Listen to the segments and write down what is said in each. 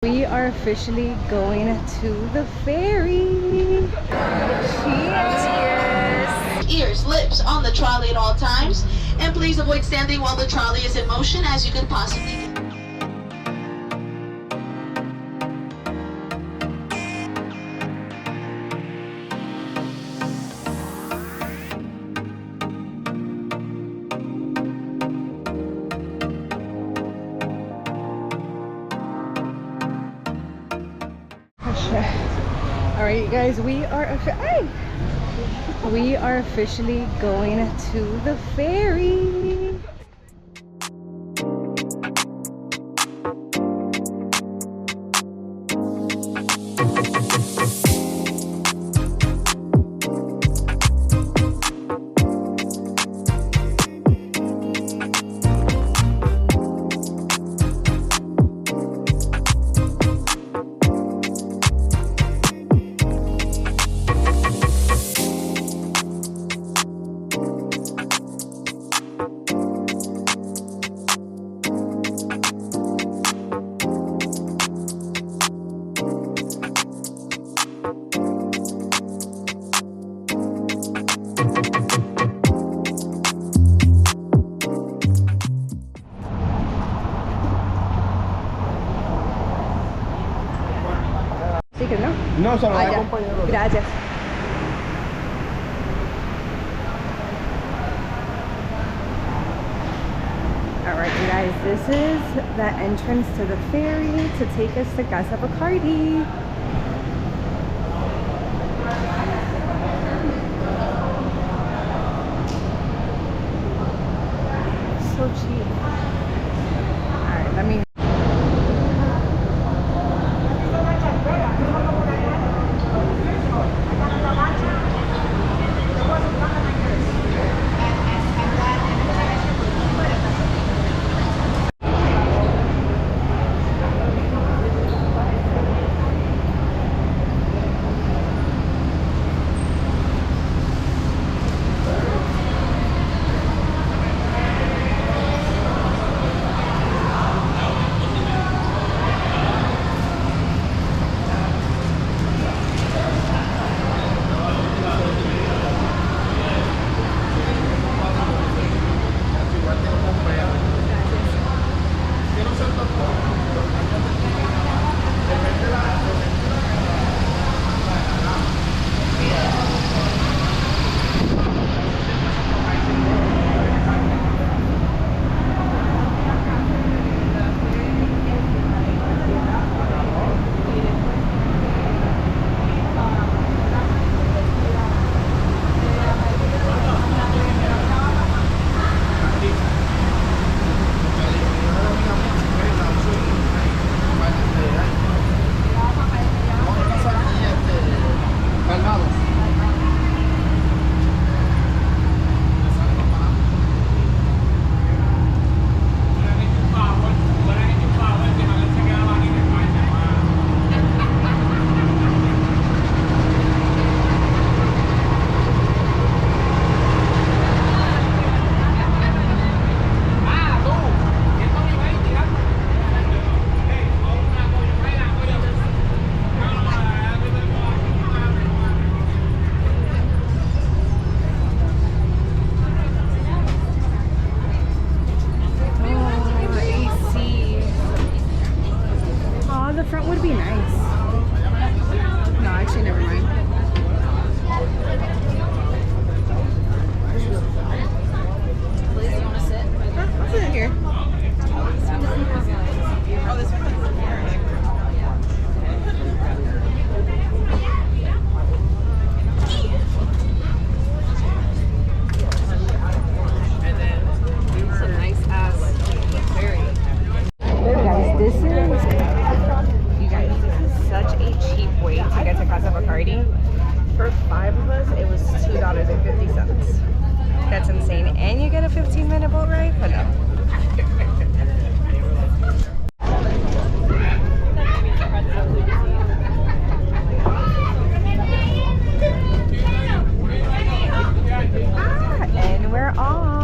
We are officially going to the ferry. Cheers! Ears, lips on the trolley at all times, and please avoid standing while the trolley is in motion, as you could possibly. All right, you guys, we are officially going to the ferry. No, se lo voy a acompañar. Gracias. Alright, you guys, this is the entrance to the ferry to take us to Casa Bacardi. So cheap. Alright, let me... Casa Bacardi. For 5 of us, it was $2.50. That's insane. And you get a 15-minute boat ride? Hello. And we're off.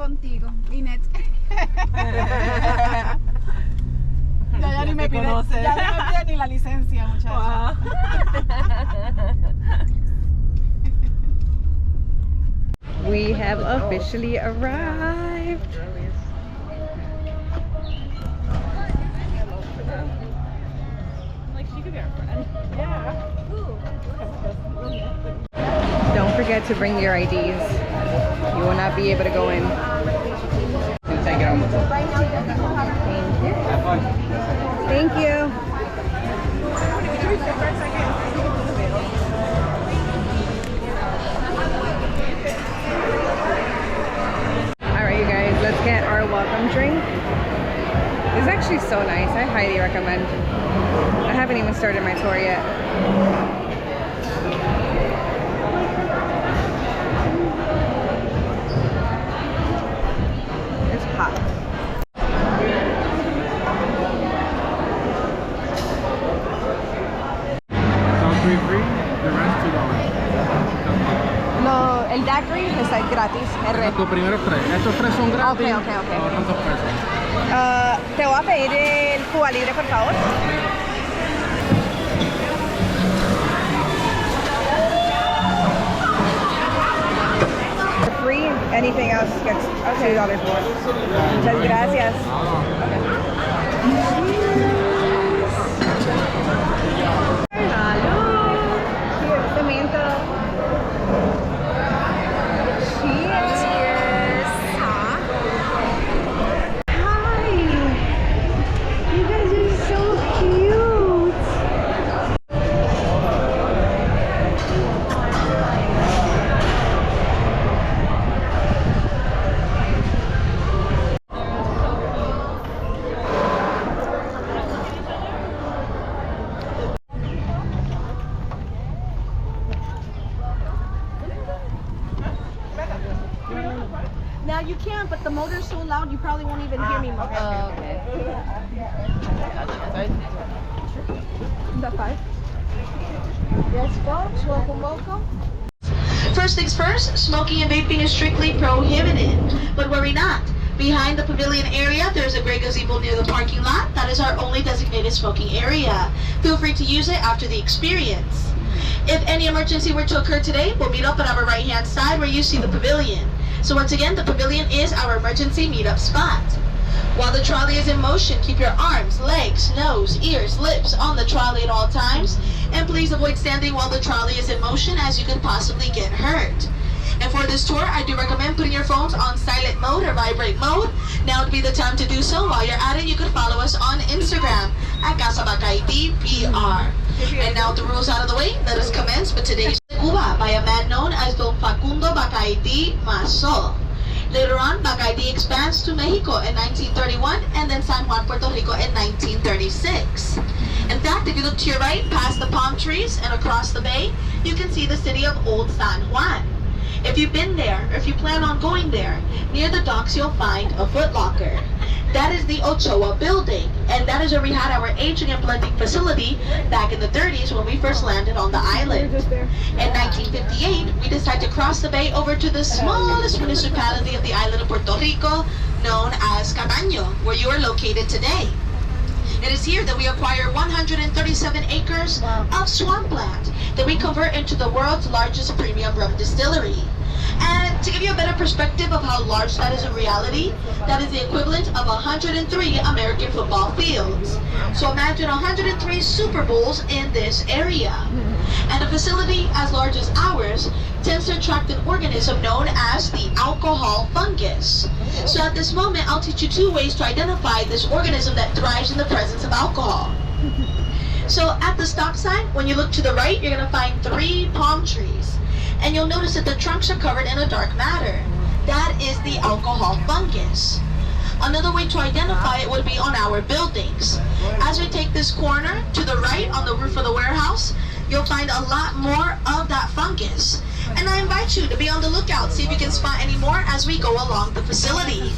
contigo, Inet. Ya ni me pide, ya no me pide ni la licencia, muchacha. We have officially arrived. Like she could be our friend. Yeah. Don't forget to bring your IDs. You will not be able to go in. Take it out. Thank you. Alright, you guys, let's get our welcome drink. It's actually so nice. I highly recommend. I haven't even started my tour yet. Hot. Free, the rest $2. No, el daiquiri está gratis. Los primeros tres. Estos tres son gratis. Ok. ¿Cuántos pesos? Te voy a pedir el Cuba Libre, por favor. Free, anything else gets $2 more. Muchas gracias. Now you can, but the motor's so loud you probably won't even hear me. Okay. Is that 5? Yes, folks. Welcome. First things first, smoking and vaping is strictly prohibited. But worry not. Behind the pavilion area, there's a gray gazebo near the parking lot. That is our only designated smoking area. Feel free to use it after the experience. If any emergency were to occur today, we'll meet up at our right-hand side where you see the pavilion. So once again, the pavilion is our emergency meetup spot. While the trolley is in motion, keep your arms, legs, nose, ears, lips on the trolley at all times. And please avoid standing while the trolley is in motion, as you could possibly get hurt. And for this tour, I do recommend putting your phones on silent mode or vibrate mode. Now would be the time to do so. While you're at it, you can follow us on Instagram at Casa Bacardi PR. And now with the rules out of the way, let us commence with today's Cuba by a man known as Don Facundo Bacardi Maso. Later on, Bacardi expands to Mexico in 1931 and then San Juan, Puerto Rico in 1936. In fact, if you look to your right, past the palm trees and across the bay, you can see the city of Old San Juan. If you've been there, or if you plan on going there, near the docks you'll find a Foot Locker. That is the Ochoa building, and that is where we had our aging and blending facility back in the 30s when we first landed on the island. In 1958, we decided to cross the bay over to the smallest municipality of the island of Puerto Rico, known as Cataño, where you are located today. It is here that we acquire 137 acres of swampland that we convert into the world's largest premium rum distillery. And to give you a better perspective of how large that is in reality, that is the equivalent of 103 American football fields. So imagine 103 Super Bowls in this area. And a facility as large as ours tends to attract an organism known as the alcohol fungus. So at this moment, I'll teach you 2 ways to identify this organism that thrives in the presence of alcohol. So at the stop sign, when you look to the right, you're going to find 3 palm trees. And you'll notice that the trunks are covered in a dark matter. That is the alcohol fungus. Another way to identify it would be on our buildings. As we take this corner to the right on the roof of the warehouse, you'll find a lot more of that fungus. And I invite you to be on the lookout, see if you can spot any more as we go along the facility.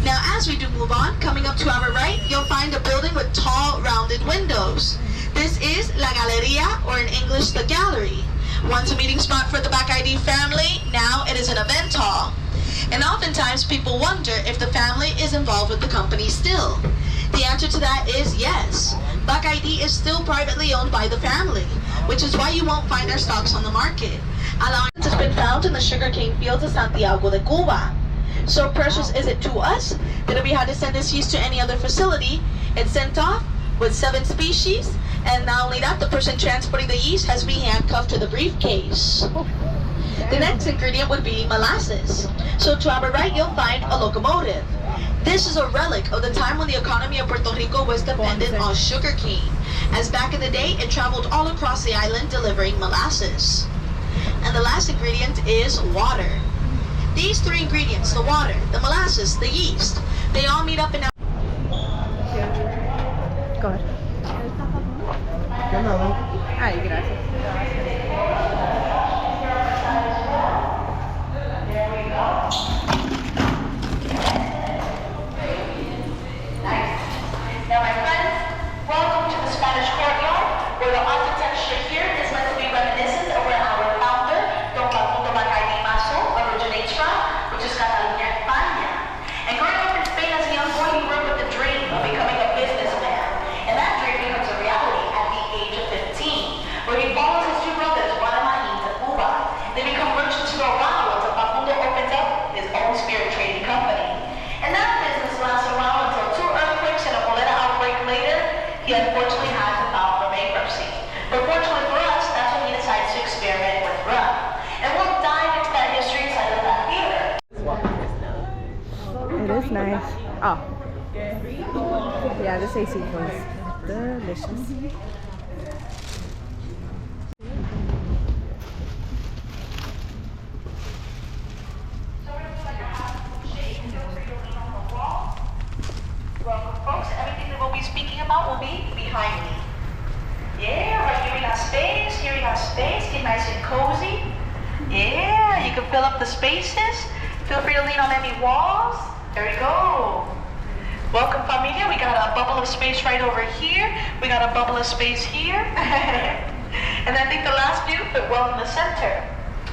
Now as we do move on, coming up to our right, you'll find a building with tall, rounded windows. This is La Galeria, or in English, the gallery. Once a meeting spot for the Bacardi family, now it is an event hall. And oftentimes people wonder if the family is involved with the company still. The answer to that is yes. Bacardi is still privately owned by the family, which is why you won't find our stocks on the market. Allowance has been found in the sugarcane fields of Santiago de Cuba. So precious is it to us that if we had to send this yeast to any other facility, it's sent off with 7 species. And not only that, the person transporting the yeast has to be handcuffed to the briefcase. The next ingredient would be molasses. So to our right, you'll find a locomotive. This is a relic of the time when the economy of Puerto Rico was dependent on sugarcane, as back in the day, it traveled all across the island delivering molasses. And the last ingredient is water. These 3 ingredients, the water, the molasses, the yeast, they all meet up in our... Go ahead. Ay, gracias. Now my friends, welcome to the Spanish courtyard, where the architecture here is meant to be reminiscent of where our founder, Don Facundo Bacardi Maso, originates from, which is Catalunya, España. And growing up in Spain as a young boy, he grew up with the dream of becoming a businessman. And that dream becomes a reality at the age of 15, where he follows his 2 brothers, Guatemala to Cuba. They become merchants for a while until Facundo opens up his own spirit trading company. And that business lasts a while until 2 earthquakes and a cholera outbreak later, he unfortunately had to file for bankruptcy. But fortunately for us, that's when he decides to experiment with rum. And we'll dive into that history inside of that theater. It is nice. Oh. Yeah, this AC was delicious. Welcome folks, everything that we'll be speaking about will be behind me. Yeah, right here we got space, get nice and cozy. Yeah, you can fill up the spaces. Feel free to lean on any walls. There we go. Welcome familia, we got a bubble of space right over here. We got a bubble of space here. And I think the last view fit well in the center.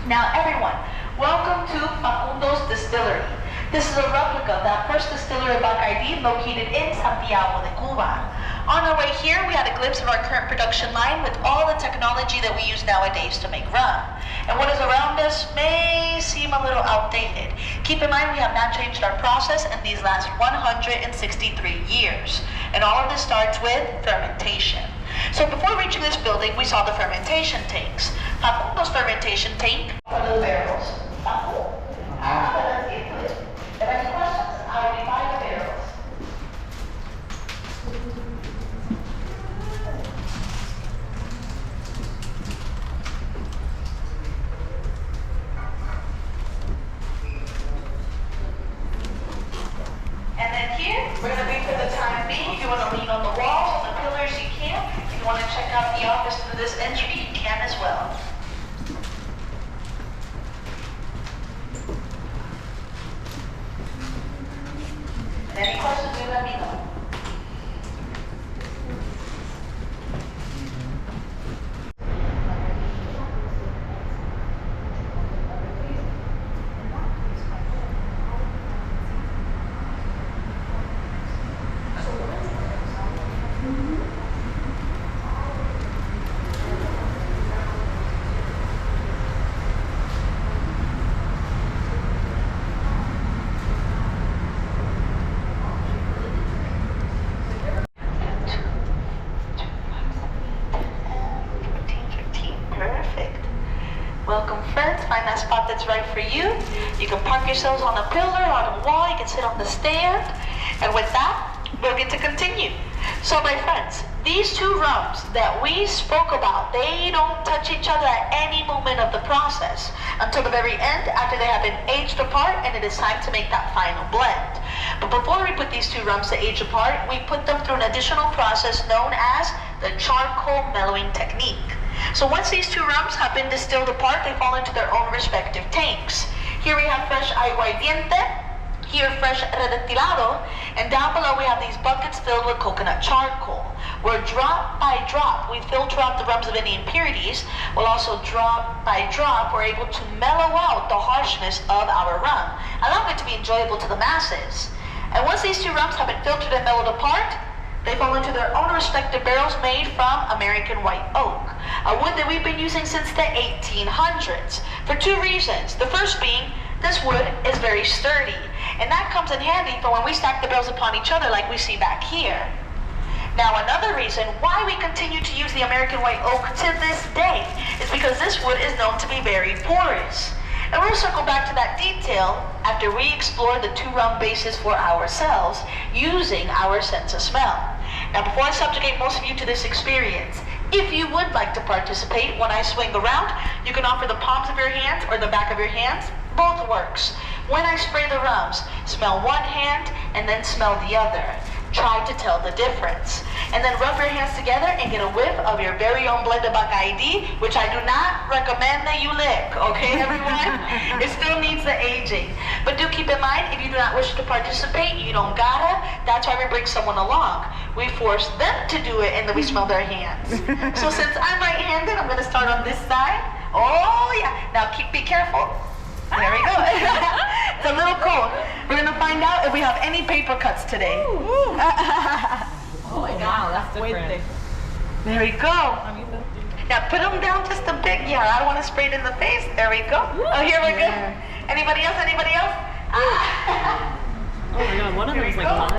Now everyone, welcome to Facundo's Distillery. This is a replica of that first distillery Bacardi located in Santiago de Cuba. On our way here, we had a glimpse of our current production line with all the technology that we use nowadays to make rum. And what is around us may seem a little outdated. Keep in mind we have not changed our process in these last 163 years. And all of this starts with fermentation. So before reaching this building, we saw the fermentation tanks. Facundo's fermentation tank of the barrels. That's it. If any questions, I'll be by the barrels. And then here, we're going to be for the time being. If you want to lean on the walls, on the pillars, you can. If you want to check out the office through this entry, you can as well. Any questions, do let me know. Perfect. Welcome, friends. Find that spot that's right for you. You can park yourselves on a pillar, on a wall. You can sit on the stand. And with that, we'll get to continue. So, my friends, these two rums that we spoke about, they don't touch each other at any moment of the process until the very end, after they have been aged apart, and it is time to make that final blend. But before we put these two rums to age apart, we put them through an additional process known as the charcoal mellowing technique. So once these two rums have been distilled apart, they fall into their own respective tanks. Here we have fresh aguardiente, here fresh redestilado, and down below we have these buckets filled with coconut charcoal, where drop by drop we filter out the rums of any impurities, while also drop by drop we're able to mellow out the harshness of our rum, allowing it to be enjoyable to the masses. And once these two rums have been filtered and mellowed apart, they fall into their own respective barrels made from American white oak, a wood that we've been using since the 1800s, for two reasons. The first being, this wood is very sturdy, and that comes in handy for when we stack the barrels upon each other like we see back here. Now, another reason why we continue to use the American white oak to this day is because this wood is known to be very porous. And we'll circle back to that detail after we explore the two rum bases for ourselves using our sense of smell. Now, before I subjugate most of you to this experience, if you would like to participate when I swing around, you can offer the palms of your hands or the back of your hands. Both works. When I spray the rums, smell one hand and then smell the other. Try to tell the difference. And then rub your hands together and get a whiff of your very own blend of Bacardi, which I do not recommend that you lick, okay, everyone? It still needs the aging. But do keep in mind, if you do not wish to participate, you don't gotta. That's why we bring someone along. We force them to do it and then we smell their hands. So since I'm right-handed, I'm gonna start on this side. Oh yeah, now be careful. There we go. It's a little cold. We're gonna find out if we have any paper cuts today. Oh my God, that's different. There we go. Now put them down just a bit. Yeah, I don't want to spray it in the face. There we go. Oh, here we go. Anybody else? Anybody else? Oh my God, one of them is like live.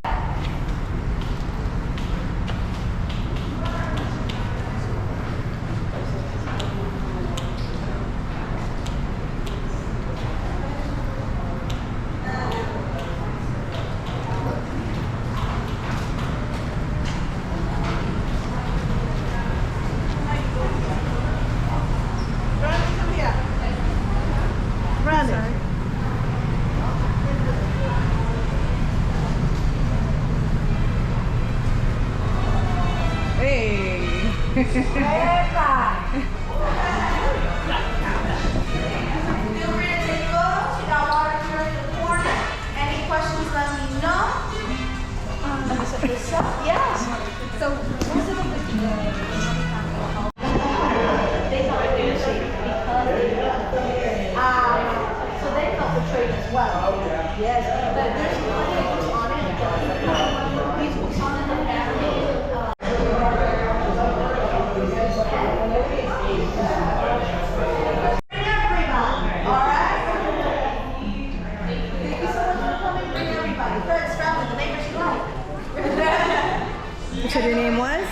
So your name was?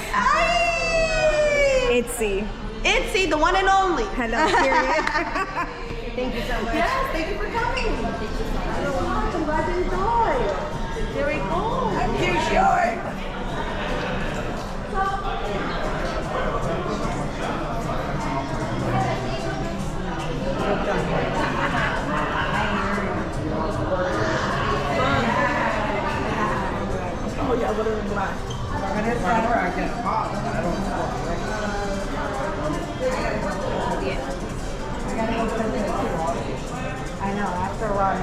Itzy. Itzy, the one and only. Hello, period. Thank you so much. Yes, thank you for coming. I'm glad you enjoyed. Very cool. I'm too short. Oh yeah, whatever you like. I know, after a while.